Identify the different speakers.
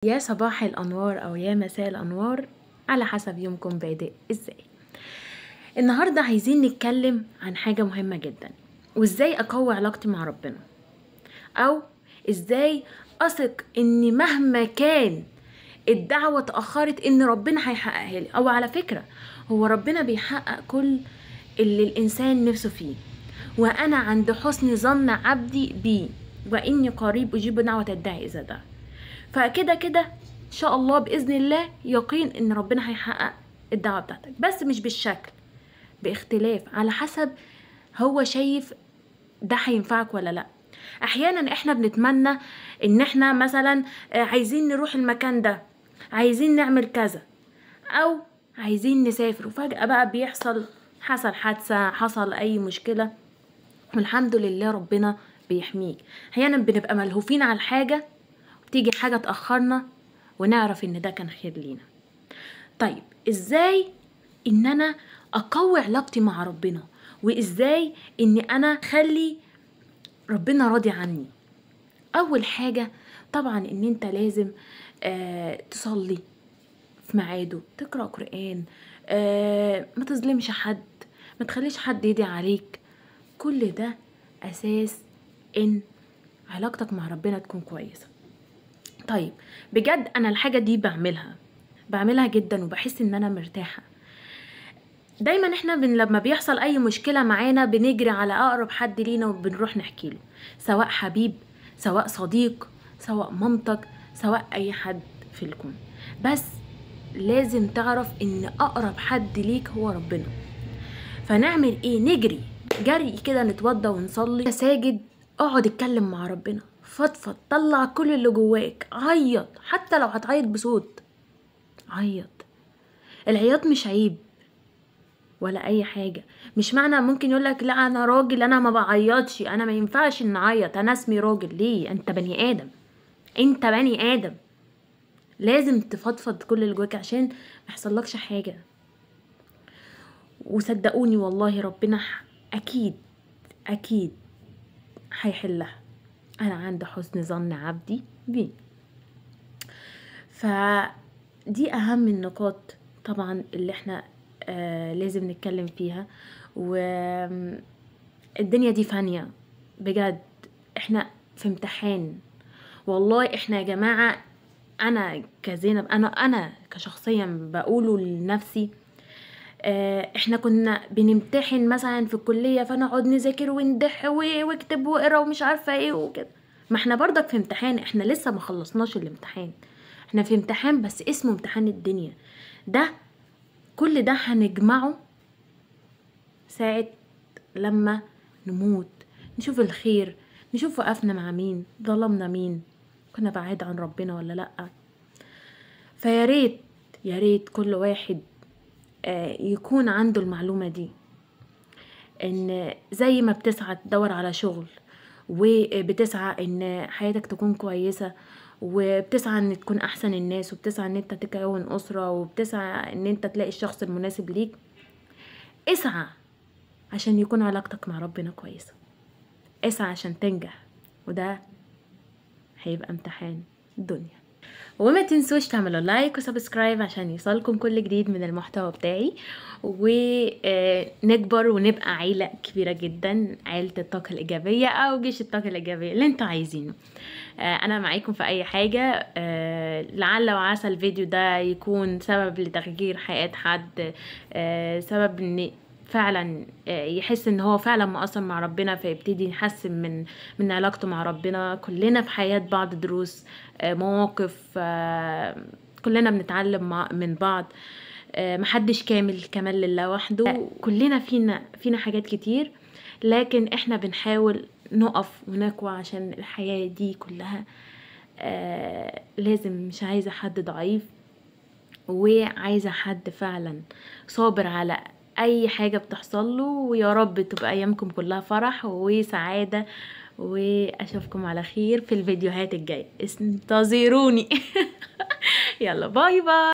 Speaker 1: يا صباح الأنوار أو يا مساء الأنوار على حسب يومكم بادئ ازاي. النهاردة عايزين نتكلم عن حاجة مهمة جدا، وازاي أقوي علاقتي مع ربنا، أو ازاي أثق إن مهما كان الدعوة اتأخرت إن ربنا هيحققها لي. أو على فكرة هو ربنا بيحقق كل اللي الإنسان نفسه فيه، وأنا عند حسن ظن عبدي بي وإني قريب أجيب دعوة الداعي إذا دعا. فكده كده ان شاء الله باذن الله يقين ان ربنا هيحقق الدعوه بتاعتك، بس مش بالشكل، باختلاف على حسب هو شايف ده هينفعك ولا لا. احيانا احنا بنتمنى ان احنا مثلا عايزين نروح المكان ده، عايزين نعمل كذا، او عايزين نسافر، وفجأة بقى حصل حادثة، حصل اي مشكلة، والحمد لله ربنا بيحميك. احيانا بنبقى ملهوفين على الحاجة، تيجي حاجة تأخرنا ونعرف ان ده كان خير لينا. طيب ازاي ان انا اقوي علاقتي مع ربنا، وازاي ان انا اخلي ربنا راضي عني؟ اول حاجة طبعا ان انت لازم تصلي في ميعاده، تقرأ قرآن، ما تظلمش حد، ما تخليش حد يدعي عليك. كل ده اساس ان علاقتك مع ربنا تكون كويسة. طيب بجد انا الحاجة دي بعملها جدا، وبحس ان انا مرتاحة. دايما احنا لما بيحصل اي مشكلة معانا بنجري على اقرب حد لينا وبنروح نحكيله، سواء حبيب، سواء صديق، سواء مامتك، سواء اي حد في الكون. بس لازم تعرف ان اقرب حد ليك هو ربنا. فنعمل ايه؟ نجري جري كده، نتوضى ونصلي، ساجد اقعد اتكلم مع ربنا، فضفض، طلع كل اللي جواك، عيط، حتى لو هتعيط بصوت عيط. العياط مش عيب ولا اي حاجة. مش معنى ممكن يقولك لا انا راجل انا ما بعيطش، انا ما ينفعش ان اعيط، انا اسمي راجل. ليه؟ انت بني ادم، انت بني ادم، لازم تفضفض كل اللي جواك عشان ما يحصلكش حاجة. وصدقوني والله ربنا اكيد اكيد هيحلها. انا عند حسن ظن عبدي بي. فدي اهم النقاط طبعا اللي احنا لازم نتكلم فيها. والدنيا دي فانية بجد، احنا في امتحان. والله احنا يا جماعة، انا كزينب، انا كشخصيا بقوله لنفسي، احنا كنا بنمتحن مثلا في الكلية، فنقعد نذاكر وندح واكتب واقرا ومش عارفة ايه وكده. ما احنا برضك في امتحان، احنا لسه ما خلصناش الامتحان، احنا في امتحان بس اسمه امتحان الدنيا. ده كل ده هنجمعه ساعة لما نموت، نشوف الخير، نشوف وقفنا مع مين، ظلمنا مين، كنا بعيد عن ربنا ولا لأ. فياريت ياريت كل واحد يكون عنده المعلومة دي، ان زي ما بتسعى تدور على شغل، وبتسعى ان حياتك تكون كويسة، وبتسعى ان تكون احسن الناس، وبتسعى ان انت تكون اسرة، وبتسعى ان انت تلاقي الشخص المناسب ليك، اسعى عشان يكون علاقتك مع ربنا كويسة، اسعى عشان تنجح، وده هيبقى امتحان الدنيا. وما تنسوش تعملوا لايك وسبسكرايب عشان يوصلكم كل جديد من المحتوى بتاعي، ونكبر ونبقى عيلة كبيرة جدا، عيلة الطاقة الإيجابية أو جيش الطاقة الإيجابية اللي انتوا عايزينه. أنا معاكم في أي حاجة. لعل وعسى الفيديو ده يكون سبب لتغيير حياة حد، سبب ان فعلا يحس ان هو فعلا مقصر مع ربنا، فيبتدي يحسن من علاقته مع ربنا. كلنا في حياة بعض دروس، مواقف، كلنا بنتعلم من بعض. محدش كامل، كمال لله وحده. كلنا فينا حاجات كتير، لكن احنا بنحاول نقف ونقوى عشان الحياة دي كلها لازم. مش عايزة حد ضعيف، وعايزة حد فعلا صابر على اي حاجة بتحصل له. ويا رب تبقى ايامكم كلها فرح وسعادة، واشوفكم على خير في الفيديوهات الجاية. انتظروني. يلا باي باي.